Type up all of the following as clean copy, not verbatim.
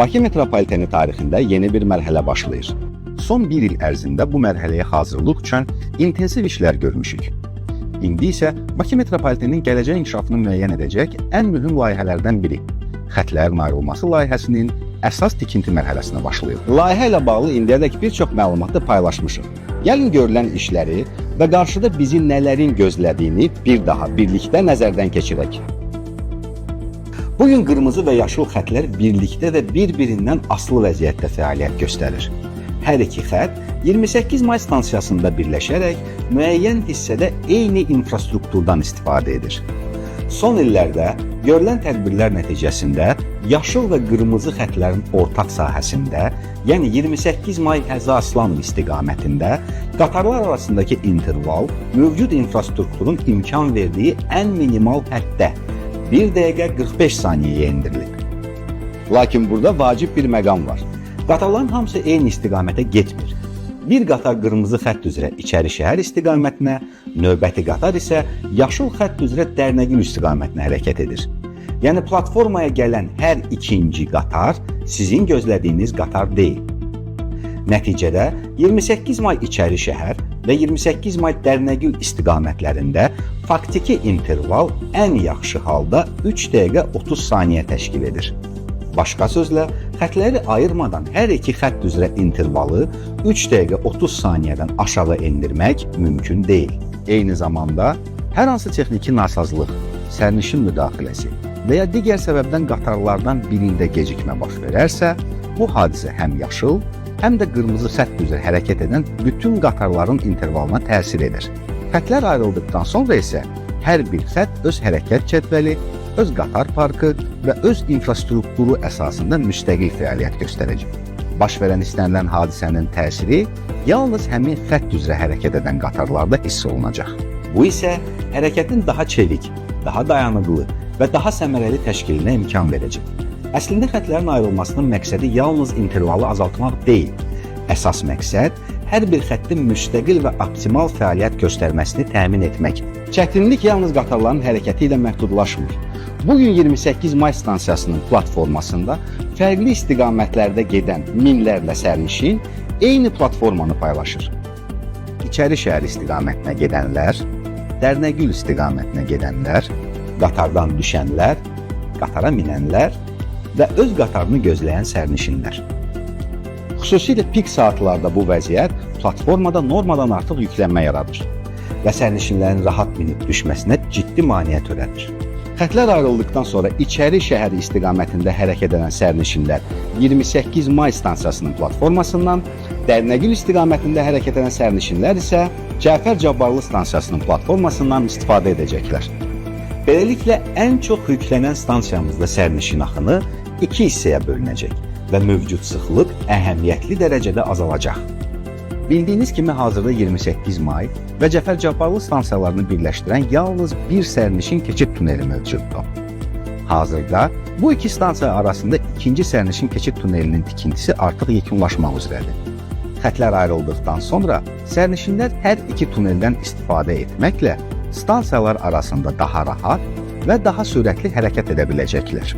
Bakı metropoliteni tarixində yeni bir mərhələ başlayır. Son bir il ərzində bu mərhələyə hazırlıq üçün intensiv işlər görmüşük. İndi isə Bakı metropoliteninin gələcək inkişafını müəyyən edəcək ən mühüm layihələrdən biri xətlərin ayrılması layihəsinin əsas tikinti mərhələsinə başlayır. Layihə ilə bağlı indiyədək bir çox məlumatı paylaşmışıq. Gəlin görülən işləri və qarşıda bizi nələrin gözlədiyini bir daha birlikdə nəzərdən keçirək. Bugün qırmızı və yaşıl xətlər birlikdə və bir-birindən asılı vəziyyətdə fəaliyyət göstərir. Hər iki xətt 28 may stansiyasında birləşərək müəyyən hissədə eyni infrastrukturdan istifadə edir. Son illərdə görülən tədbirlər nəticəsində yaşıl və qırmızı xətlərin ortaq sahəsində, yəni 28 may Həzə Aslanov istiqamətində qatarlar arasındakı interval mövcud infrastrukturun imkan verdiyi ən minimal həddə 1 dəqiqə 45 saniyəyə endirilib. Lakin burada vacib bir məqam var. Qatarların hamısı eyni istiqamətə getmir. Bir qatar qırmızı xətt üzrə İçəri şəhər istiqamətinə, növbəti qatar isə yaşıl xətt üzrə Dərnəgül istiqamətinə hərəkət edir. Yəni platformaya gələn hər ikinci qatar sizin gözlədiyiniz qatar deyil. Nəticədə 28 may İçəri şəhər və 28 may Dərnəgül istiqamətlərində faktiki interval ən yaxşı halda 3 dəqiqə 30 saniyə təşkil edir. Başqa sözlə, xətləri ayırmadan hər iki xətt üzrə intervalı 3 dəqiqə 30 saniyədən aşağı endirmək mümkün deyil. Eyni zamanda, hər hansı texniki nasazlıq, sərnişin müdaxiləsi və ya digər səbəbdən qatarlardan birində gecikmə baş verərsə, bu hadisə həm yaşıl, həm də qırmızı xətt üzrə hərəkət edən bütün qatarların intervalına təsir edir. Xətlər ayrıldıqdan sonra isə hər bir xətt öz hərəkət cədvəli, öz qatar parkı və öz infrastrukturu əsasında müstəqil fəaliyyət göstərəcək. Baş verən istənilən hadisənin təsiri yalnız həmin xətt üzrə hərəkət edən qatarlarda hiss olunacaq. Bu isə hərəkətin daha çevik, daha dayanıqlı və daha səmərəli təşkilinə imkan verəcək. Əslində xətlərin ayrılmasının məqsədi yalnız intervalı azaltmaq deyil. Əsas məqsəd hər bir xəttin müstəqil və optimal fəaliyyət göstərməsini təmin etmək. Çətinlik yalnız qatarların hərəkəti ilə məhdudlaşmır. Bugün 28 may stansiyasının platformasında fərqli istiqamətlərdə gedən minlərlə sərnişin eyni platformanı paylaşır. İçəri şəhər istiqamətinə gedənlər, Dərnəgül istiqamətinə gedənlər, qatardan düşənlər, qatara minənlər və öz qatarını gözləyən sərnişinlər. Xüsusilə pik saatlarda bu vəziyyət platformada normadan artıq yüklənmə yaradır və sərnişinlərin rahat minib düşməsinə ciddi maneə törədir. Xətlər ayrıldıqdan sonra İçəri şəhəri istiqamətində hərəkət edən sərnişinlər 28 may stansiyasının platformasından, Dərnəgül istiqamətində hərəkət edən sərnişinlər isə Cəfər Cabbarlı stansiyasının platformasından istifadə edəcəklər. Beləliklə, ən çox yüklənən stansiyamızda sərnişin axını iki hissəyə bölünəcək və mövcud sıxlıq əhəmiyyətli dərəcədə azalacaq. Bildiyiniz kimi hazırda 28 may və Cəfər Cabbarlı stansiyalarını birləşdirən yalnız bir sərnişin keçid tuneli mövcuddur. Hazırda bu iki stansiya arasında ikinci sərnişin keçid tunelinin tikintisi artıq yekunlaşmaq üzrədir. Xətlər ayrıldıqdan sonra sərnişinlər hər iki tuneldən istifadə etməklə stansiyalar arasında daha rahat və daha sürətli hərəkət edə biləcəklər.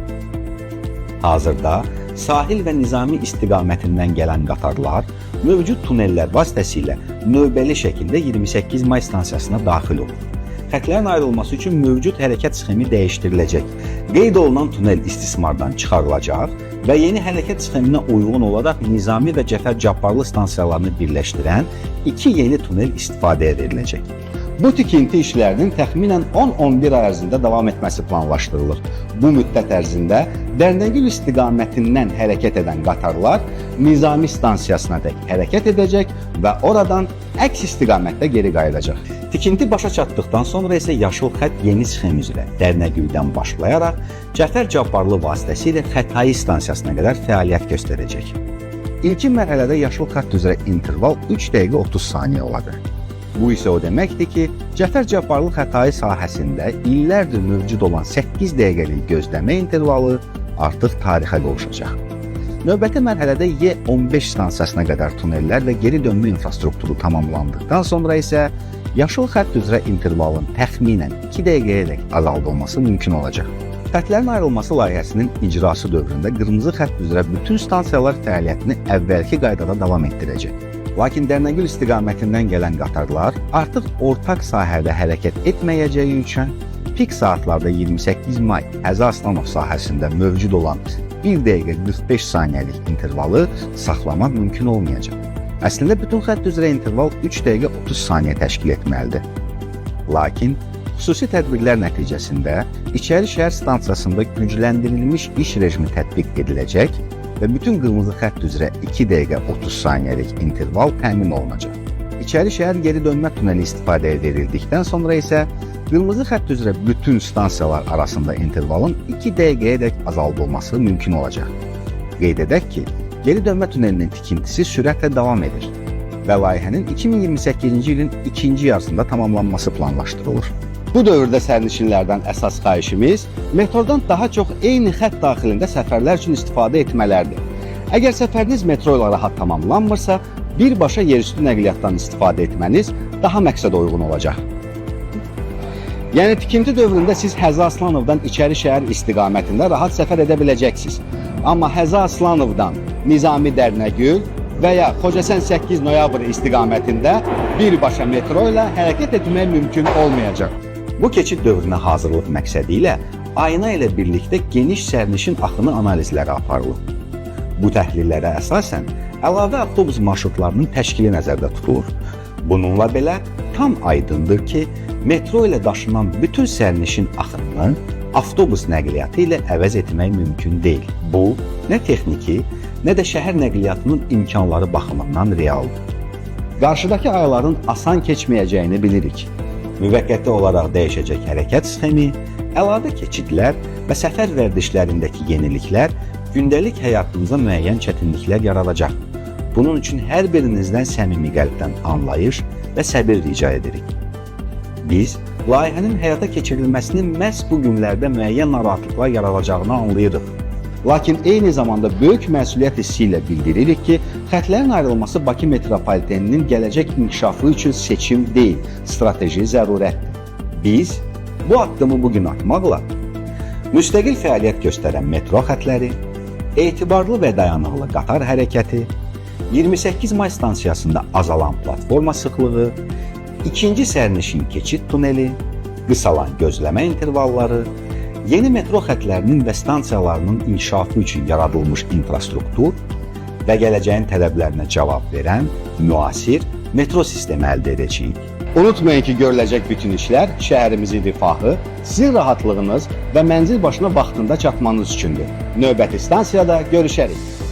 Hazırda sahil və Nizami istiqamətindən gələn qatarlar mövcud tunellər vasitəsilə növbəli şəkildə 28 may stansiyasına daxil olur. Xətlərin ayrılması üçün mövcud hərəkət sxemi dəyişdiriləcək. Qeyd olunan tunel istismardan çıxarılacaq və yeni hərəkət sxeminə uyğun olaraq Nizami və Cəfər Cabbarlı stansiyalarını birləşdirən iki yeni tunel istifadəyə veriləcək. Bu tikinti işlərinin təxminən 10-11 ay ərzində davam etməsi planlaşdırılır. Bu müddət ərzində Dərnəgül istiqamətindən hərəkət edən qatarlar Nizami stansiyasına dək hərəkət edəcək və oradan əks istiqamətdə geri qayıdacaq. Tikinti başa çatdıqdan sonra isə yaşıl xətt yeni sxem üzrə Dərnəgüldən başlayaraq Cəfər Cabbarlı vasitəsilə Xətai stansiyasına qədər fəaliyyət göstərəcək. İlkin mərhələdə yaşıl xətt üzrə interval 3 dəqiqə 30 saniyə olacaq. Bu isə o deməkdir ki, Cəfər Cabbarlı Xətai sahəsində illərdir mövcud olan 8 dəqiqəlik gözləmə intervalı artıq tarixə qovuşacaq. Növbəti mərhələdə Y15 stansiyasına qədər tunellər və geri dönmə infrastrukturu tamamlandıqdan sonra isə yaşıl xətt üzrə intervalın təxminən 2 dəqiqəyədək azaldılması mümkün olacaq. Xətlərin ayrılması layihəsinin icrası dövründə qırmızı xətt üzrə bütün stansiyalar fəaliyyətini əvvəlki qaydada davam etdirəcək. Lakin Dərnəgül istiqamətindən gələn qatarlar artıq ortaq sahədə hərəkət etməyəcəyi üçün pik saatlarda 28 may Həzi Aslanov sahəsində mövcud olan 1 dəqiqə 45 saniyəlik intervalı saxlamaq mümkün olmayacaq. Əslində bütün xətt üzrə interval 3 dəqiqə 30 saniyə təşkil etməlidir. Lakin xüsusi tədbirlər nəticəsində İçəri şəhər stansiyasında gücləndirilmiş iş rejimi tətbiq ediləcək və bütün qırmızı xətt üzrə 2 dəqiqə 30 saniyəlik interval təmin olunacaq. İçəri şəhər geri dönmə tuneli istifadəyə verildikdən sonra isə qırmızı xətt üzrə bütün stansiyalar arasında intervalın 2 dəqiqəyədək azaldılması mümkün olacaq. Qeyd edək ki, geri dönmə tunelinin tikintisi sürətlə davam edir və layihənin 2028-ci ilin ikinci yarısında tamamlanması planlaşdırılır. Bu dövrdə sərnişinlərdən əsas xahişimiz metrodan daha çox eyni xətt daxilində səfərlər üçün istifadə etmələrdir. Əgər səfəriniz metro ilə rahat tamamlanmırsa, birbaşa yerüstü nəqliyyatdan istifadə etməniz daha məqsədə uyğun olacaq. Yəni tikinti dövründə siz Həzi Aslanovdan İçəri şəhər istiqamətində rahat səfər edə biləcəksiniz. Amma Həzi Aslanovdan Nizami Dərnəgül və ya Xocasən 8 noyabr istiqamətində birbaşa metro ilə hərəkət etmək mümkün olmayacaq. Bu keçid dövrünə hazırlıq məqsədi ilə ayna ilə birlikdə geniş sərnişin axını analizləri aparılıb. Bu təhlillərə əsasən əlavə avtobus marşrutlarının təşkili nəzərdə tutulur. Bununla belə tam aydındır ki, metro ilə daşınan bütün sərnişin axınını avtobus nəqliyyatı ilə əvəz etmək mümkün deyil. Bu, nə texniki, nə də şəhər nəqliyyatının imkanları baxımından realdır. Qarşıdakı ayların asan keçməyəcəyini bilirik. Müvəqqəti olaraq dəyişəcək hərəkət sxemi, əlavə keçidlər və səfər vərdişlərindəki yeniliklər gündəlik həyatımıza müəyyən çətinliklər yaradacaq. Bunun üçün hər birinizdən səmimi qəlbdən anlayış və səbir rica edirik. Biz layihənin həyata keçirilməsinin məhz bu günlərdə müəyyən narahatlıqlar yaradacağını anlayırıq. Lakin eyni zamanda böyük məsuliyyət hissi ilə bildiririk ki, xətlərin ayrılması Bakı metropoliteninin gələcək inkişafı üçün seçim deyil, strateji zərurətdir. Biz bu addımı bugün atmaqla müstəqil fəaliyyət göstərən metro xətləri, etibarlı və dayanıqlı qatar hərəkəti, 28 may stansiyasında azalan platforma sıxlığı, ikinci sərnişin keçid tuneli, qısalan gözləmə intervalları, yeni metro xətlərinin və stansiyalarının inkişafı üçün yaradılmış infrastruktur və gələcəyin tələblərinə cavab verən müasir metro sistemi əldə edəcəyik. Unutmayın ki, görüləcək bütün işlər şəhərimizin rifahı, sizin rahatlığınız və mənzil başına vaxtında çatmanız üçündür. Növbəti stansiyada görüşərik.